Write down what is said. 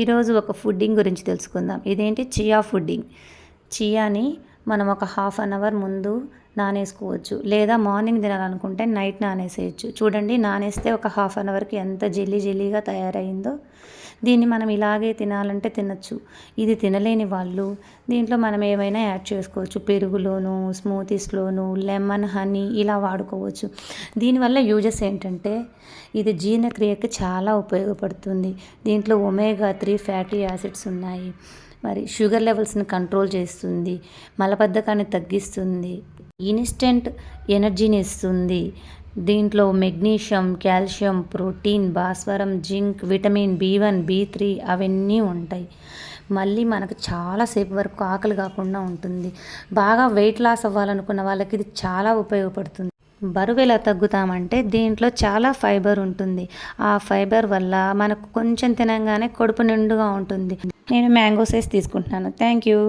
ఈరోజు ఒక ఫుడ్డింగ్ గురించి తెలుసుకుందాం. ఇదేంటి చియా ఫుడ్డింగ్. చియాని మనం ఒక హాఫ్ అన్ అవర్ ముందు నానేసుకోవచ్చు, లేదా మార్నింగ్ తినాలనుకుంటే నైట్ నానేసేయచ్చు. చూడండి, నానేస్తే ఒక హాఫ్ అన్ అవర్కి ఎంత జెల్లీ జెల్లీగా తయారైందో. దీన్ని మనం ఇలాగే తినాలంటే తినచ్చు. ఇది తినలేని వాళ్ళు దీంట్లో మనం ఏమైనా యాడ్ చేసుకోవచ్చు. పెరుగులోను, స్మూతీస్లోను, లెమన్, హనీ ఇలా వాడుకోవచ్చు. దీనివల్ల యూజెస్ ఏంటంటే, ఇది జీర్ణక్రియకి చాలా ఉపయోగపడుతుంది. దీంట్లో ఒమేగా 3 ఫ్యాటీ యాసిడ్స్ ఉన్నాయి. మరి షుగర్ లెవెల్స్ని కంట్రోల్ చేస్తుంది, మలబద్ధకాన్ని తగ్గిస్తుంది, ఇన్స్టెంట్ ఎనర్జీని ఇస్తుంది. దీంట్లో మెగ్నీషియం, కాల్షియం, ప్రోటీన్, భాస్వరం, జింక్, విటమిన్ B1, B3 అవన్నీ ఉంటాయి. మళ్ళీ మనకు చాలాసేపు వరకు ఆకలి కాకుండా ఉంటుంది. బాగా వెయిట్ లాస్ అవ్వాలనుకున్న వాళ్ళకి ఇది చాలా ఉపయోగపడుతుంది. బరువు ఎలా తగ్గుతామంటే, దీంట్లో చాలా ఫైబర్ ఉంటుంది. ఆ ఫైబర్ వల్ల మనకు కొంచెం తినంగానే కడుపు నిండుగా ఉంటుంది. నేను మ్యాంగో సైజ్ తీసుకుంటున్నాను. Thank you.